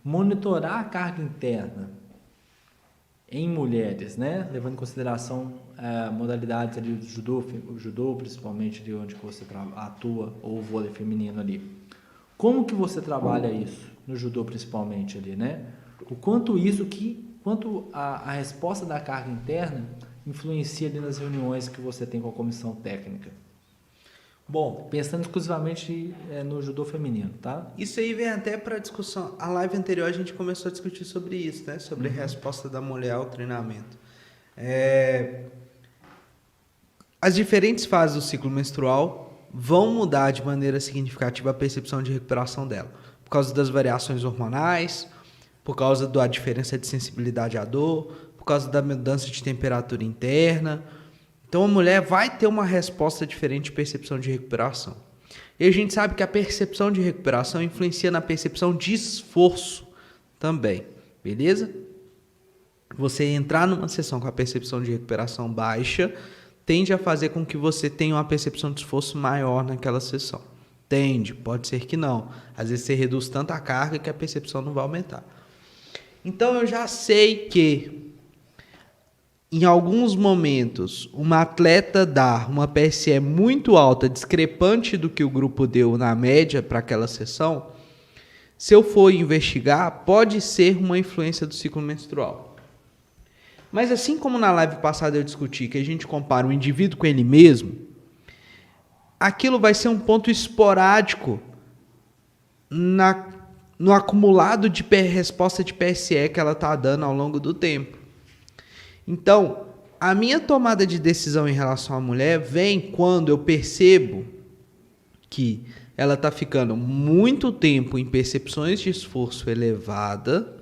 monitorar a carga interna em mulheres, né? Levando em consideração modalidades ali do judô, o judô principalmente ali onde você atua, ou o vôlei feminino ali. Como que você trabalha isso no judô principalmente ali, né? O quanto quanto a resposta da carga interna influencia ali nas reuniões que você tem com a comissão técnica? Bom, Pensando exclusivamente no judô feminino, tá? isso aí vem até para discussão. A live anterior a gente começou a discutir sobre isso, né? Sobre a resposta da mulher ao treinamento. As diferentes fases do ciclo menstrual vão mudar de maneira significativa a percepção de recuperação dela, por causa das variações hormonais, por causa da diferença de sensibilidade à dor, por causa da mudança de temperatura interna. Então a mulher vai ter uma resposta diferente de percepção de recuperação. E a gente sabe que a percepção de recuperação influencia na percepção de esforço também, beleza? Você entrar numa sessão com a percepção de recuperação baixa tende a fazer com que você tenha uma percepção de esforço maior naquela sessão. Tende, pode ser que não. Às vezes você reduz tanto a carga que a percepção não vai aumentar. Então eu já sei que em alguns momentos uma atleta dá uma PSE muito alta, discrepante do que o grupo deu na média para aquela sessão. Se eu for investigar, pode ser uma influência do ciclo menstrual. Mas assim como na live passada eu discuti que a gente compara o indivíduo com ele mesmo, aquilo vai ser um ponto esporádico no acumulado de resposta de PSE que ela está dando ao longo do tempo. Então, a minha tomada de decisão em relação à mulher vem quando eu percebo que ela está ficando muito tempo em percepções de esforço elevada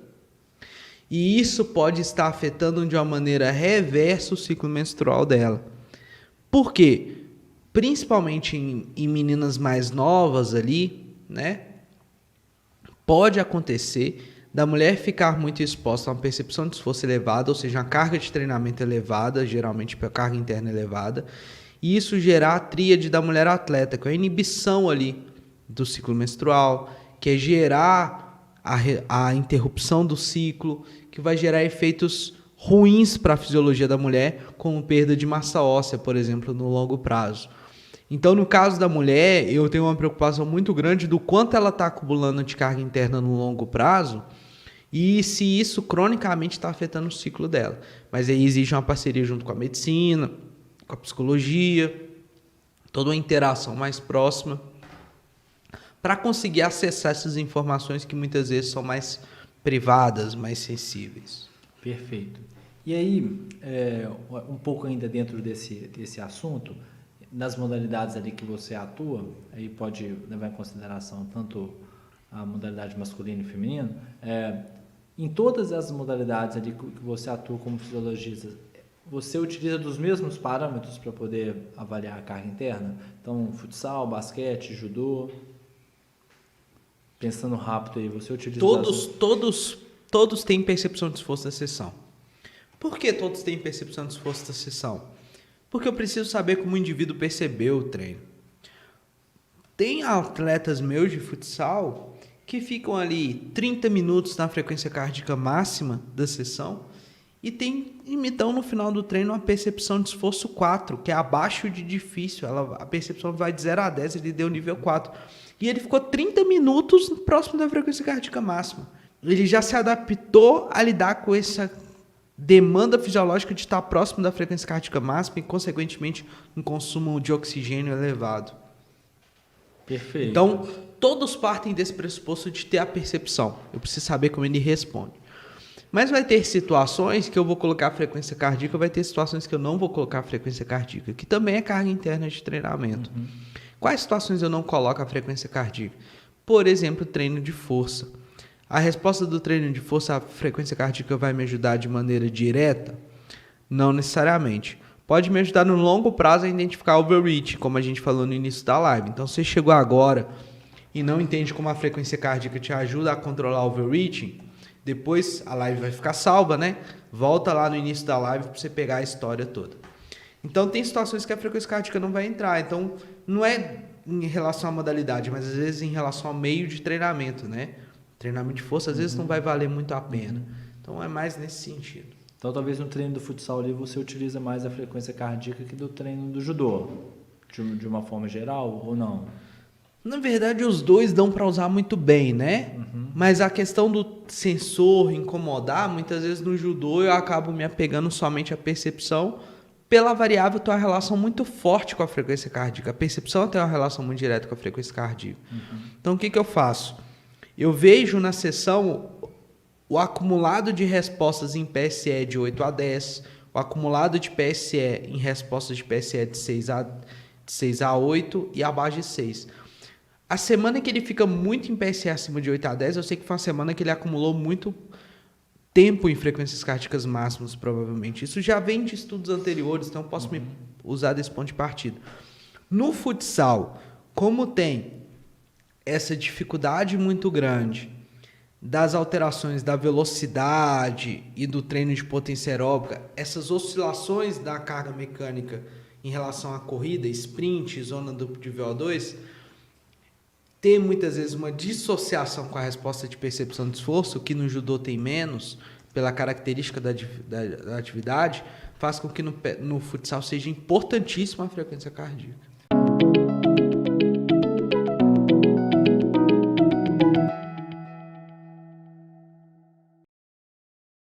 e isso pode estar afetando de uma maneira reversa o ciclo menstrual dela. Por quê? Principalmente em meninas mais novas ali, né? Pode acontecer da mulher ficar muito exposta a uma percepção de esforço elevada, ou seja, uma carga de treinamento elevada, geralmente a carga interna elevada, e isso gerar a tríade da mulher atleta, que é a inibição ali do ciclo menstrual, que é gerar a interrupção do ciclo, que vai gerar efeitos ruins para a fisiologia da mulher, como perda de massa óssea, por exemplo, no longo prazo. Então, no caso da mulher, eu tenho uma preocupação muito grande do quanto ela está acumulando de carga interna no longo prazo e se isso cronicamente está afetando o ciclo dela. Mas aí exige uma parceria junto com a medicina, com a psicologia, toda uma interação mais próxima para conseguir acessar essas informações que muitas vezes são mais privadas, mais sensíveis. Perfeito. E aí, um pouco ainda dentro desse assunto, nas modalidades ali que você atua, aí pode levar em consideração tanto a modalidade masculina e feminina, em todas as modalidades ali que você atua como fisiologista, você utiliza dos mesmos parâmetros para poder avaliar a carga interna? Então, futsal, basquete, judô. Pensando rápido aí, você utiliza... Todos têm percepção de esforço da sessão. Por que todos têm percepção de esforço da sessão? Porque eu preciso saber como o indivíduo percebeu o treino. Tem atletas meus de futsal que ficam ali 30 minutos na frequência cardíaca máxima da sessão e tem, então, no final do treino, uma percepção de esforço 4, que é abaixo de difícil. A percepção vai de 0 a 10, ele deu nível 4. E ele ficou 30 minutos próximo da frequência cardíaca máxima. Ele já se adaptou a lidar com essa demanda fisiológica de estar próximo da frequência cardíaca máxima e, consequentemente, um consumo de oxigênio elevado. Perfeito. Então, todos partem desse pressuposto de ter a percepção. Eu preciso saber como ele responde. Mas vai ter situações que eu vou colocar a frequência cardíaca, vai ter situações que eu não vou colocar a frequência cardíaca, que também é carga interna de treinamento. Quais situações eu não coloco a frequência cardíaca? Por exemplo, treino de força. A resposta do treino de força, a frequência cardíaca vai me ajudar de maneira direta? Não necessariamente. Pode me ajudar no longo prazo a identificar overreach, como a gente falou no início da live. Então, se você chegou agora e não entende como a frequência cardíaca te ajuda a controlar o overreaching, depois a live vai ficar salva, né? Volta lá no início da live para você pegar a história toda. Então, tem situações que a frequência cardíaca não vai entrar. Então, não é em relação à modalidade, mas às vezes em relação ao meio de treinamento, né? Treinamento de força, às vezes, não vai valer muito a pena. Então, é mais nesse sentido. Então, talvez no treino do futsal ali você utiliza mais a frequência cardíaca que do treino do judô, de uma forma geral, ou não? Na verdade, os dois dão para usar muito bem, né? Mas a questão do sensor incomodar, muitas vezes no judô eu acabo me apegando somente à percepção. Pela variável, tem uma relação muito forte com a frequência cardíaca. A percepção tem uma relação muito direta com a frequência cardíaca. Então, o que eu faço? Eu vejo na sessão o acumulado de respostas em PSE de 8 a 10, o acumulado de PSE em respostas de PSE de 6 a 8 e abaixo de 6. A semana que ele fica muito em PSE acima de 8 a 10, eu sei que foi uma semana que ele acumulou muito tempo em frequências cardíacas máximas, provavelmente. Isso já vem de estudos anteriores, então eu posso me usar desse ponto de partida. No futsal, como tem essa dificuldade muito grande das alterações da velocidade e do treino de potência aeróbica, essas oscilações da carga mecânica em relação à corrida, sprint, zona de VO2, tem muitas vezes uma dissociação com a resposta de percepção de esforço, que no judô tem menos, pela característica da atividade, faz com que no futsal seja importantíssima a frequência cardíaca.